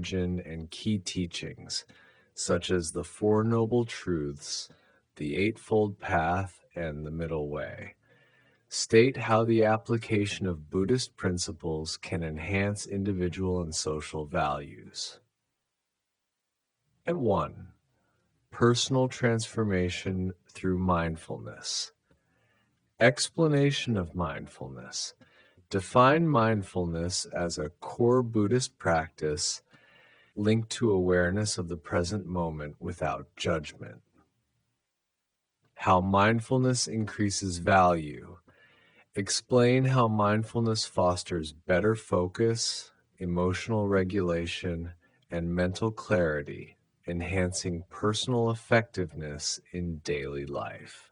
origin and key teachings, such as the Four Noble Truths, the Eightfold Path, and the Middle Way. State how the application of Buddhist principles can enhance individual and social values. And 1. Personal transformation through mindfulness. Explanation of mindfulness. Define mindfulness as a core Buddhist practice linked to awareness of the present moment without judgment. How mindfulness increases value. Explain how mindfulness fosters better focus, emotional regulation, and mental clarity, enhancing personal effectiveness in daily life.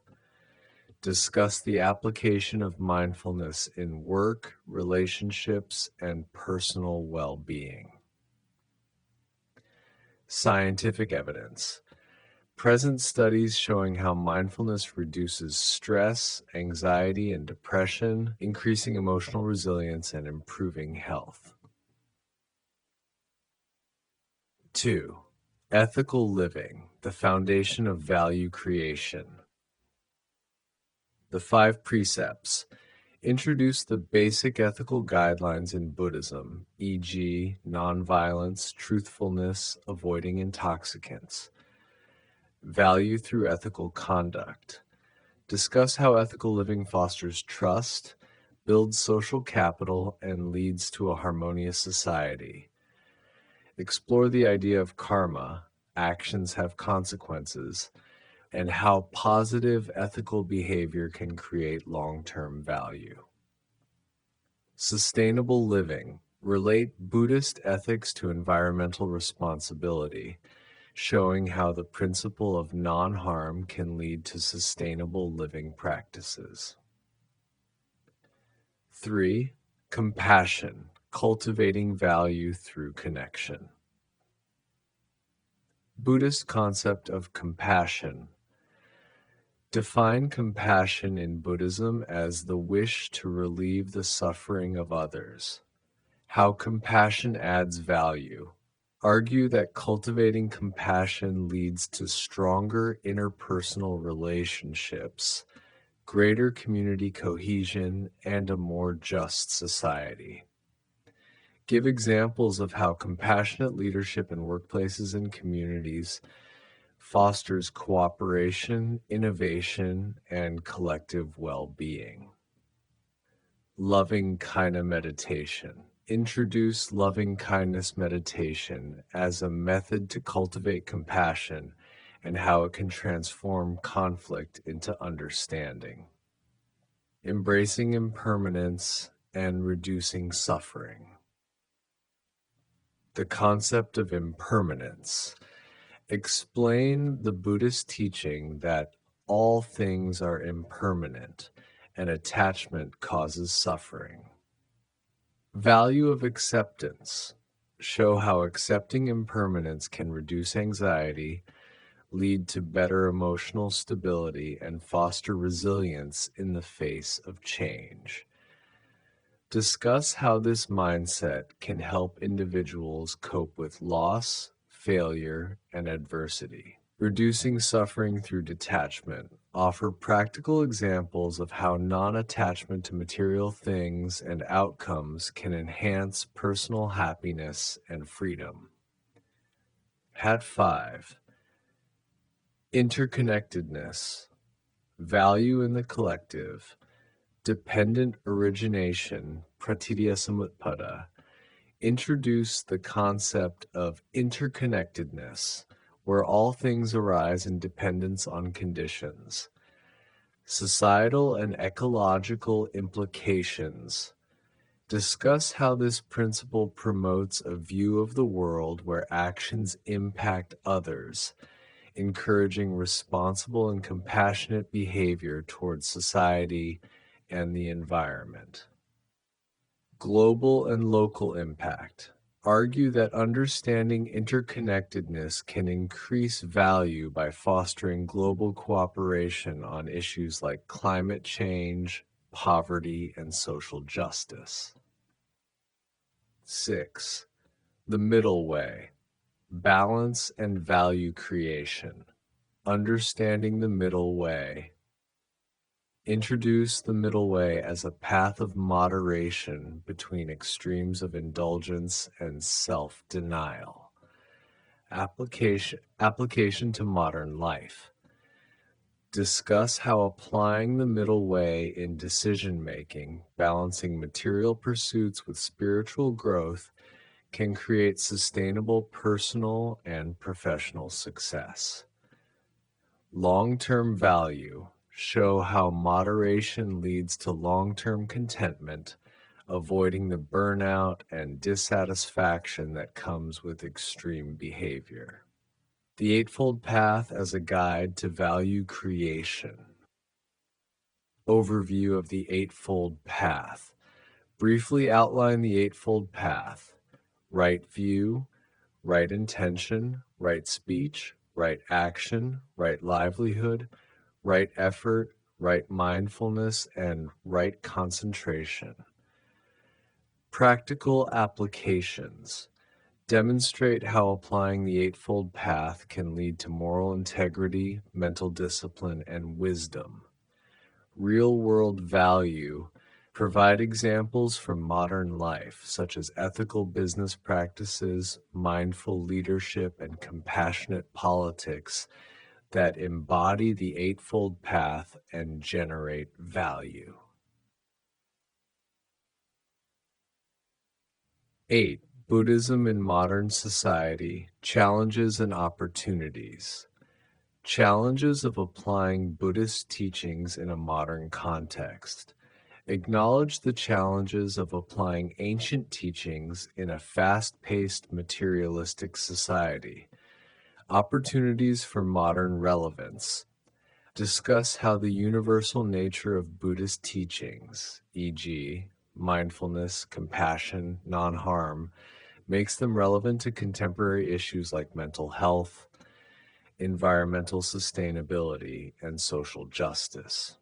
Discuss the application of mindfulness in work, relationships, and personal well-being. Scientific evidence. Present studies showing how mindfulness reduces stress, anxiety, and depression, increasing emotional resilience and improving health. 2. Ethical living, the foundation of value creation. The 5 precepts introduce the basic ethical guidelines in Buddhism, e.g., nonviolence, truthfulness, avoiding intoxicants. Value through ethical conduct. Discuss how ethical living fosters trust, builds social capital, and leads to a harmonious society. Explore the idea of karma, actions have consequences, and how positive ethical behavior can create long-term value. Sustainable living. Relate Buddhist ethics to environmental responsibility, showing how the principle of non-harm can lead to sustainable living practices. 3. Compassion, cultivating value through connection. Buddhist concept of compassion. Define compassion in Buddhism as the wish to relieve the suffering of others. How compassion adds value. Argue that cultivating compassion leads to stronger interpersonal relationships, greater community cohesion, and a more just society. Give examples of how compassionate leadership in workplaces and communities fosters cooperation, innovation, and collective well-being. Loving kindness meditation. Introduce loving kindness meditation as a method to cultivate compassion and how it can transform conflict into understanding. Embracing impermanence and reducing suffering. The concept of impermanence. Explain the Buddhist teaching that all things are impermanent and attachment causes suffering. Value of acceptance. Show how accepting impermanence can reduce anxiety, lead to better emotional stability, and foster resilience in the face of change. Discuss how this mindset can help individuals cope with loss, failure, and adversity. Reducing suffering through detachment. Offer practical examples of how non-attachment to material things and outcomes can enhance personal happiness and freedom. Hat 5. Interconnectedness. Value in the collective. Dependent origination, pratitya samutpada. Introduce the concept of interconnectedness, where all things arise in dependence on conditions. Societal and ecological implications. Discuss how this principle promotes a view of the world where actions impact others, encouraging responsible and compassionate behavior towards society and the environment. Global and local impact. Argue that understanding interconnectedness can increase value by fostering global cooperation on issues like climate change, poverty, and social justice. 6. The middle way, balance and value creation. Understanding the middle way. Introduce the middle way as a path of moderation between extremes of indulgence and self-denial. Application to modern life. Discuss how applying the middle way in decision making, balancing material pursuits with spiritual growth, can create sustainable personal and professional success. Long-term value. Show how moderation leads to long-term contentment, avoiding the burnout and dissatisfaction that comes with extreme behavior. The Eightfold Path as a guide to value creation. Overview of the Eightfold Path. Briefly outline the Eightfold Path. Right view, right intention, right speech, right action, right livelihood, right effort, right mindfulness, and right concentration. Practical applications. Demonstrate how applying the Eightfold Path can lead to moral integrity, mental discipline, and wisdom. Real-world value. Provide examples from modern life, such as ethical business practices, mindful leadership, and compassionate politics that embody the Eightfold Path and generate value. 8. Buddhism in modern society, challenges and opportunities. Challenges of applying Buddhist teachings in a modern context. Acknowledge the challenges of applying ancient teachings in a fast-paced materialistic society. Opportunities for modern relevance. Discuss how the universal nature of Buddhist teachings, e.g., mindfulness, compassion, non-harm, makes them relevant to contemporary issues like mental health, environmental sustainability, and social justice.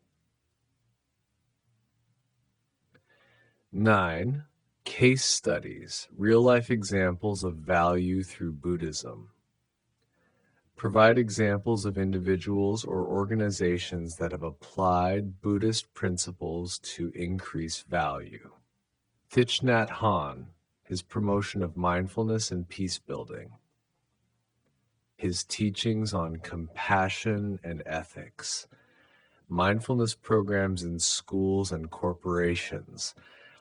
9. Case studies, real-life examples of value through Buddhism. Provide examples of individuals or organizations that have applied Buddhist principles to increase value. Thich Nhat Hanh, his promotion of mindfulness and peace building. His teachings on compassion and ethics. Mindfulness programs in schools and corporations.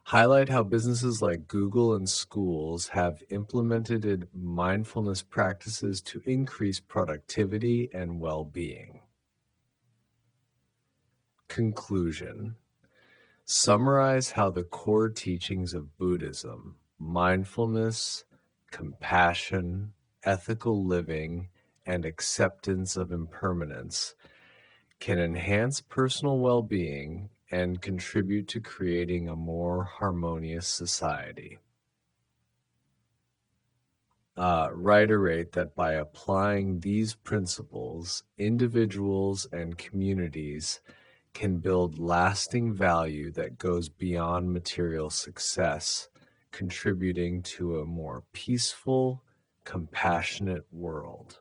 Highlight how businesses like Google and schools have implemented mindfulness practices to increase productivity and well-being. Conclusion. Summarize how the core teachings of Buddhism, mindfulness, compassion, ethical living, and acceptance of impermanence, can enhance personal well-being and contribute to creating a more harmonious society. Reiterate that by applying these principles, individuals and communities can build lasting value that goes beyond material success, contributing to a more peaceful, compassionate world.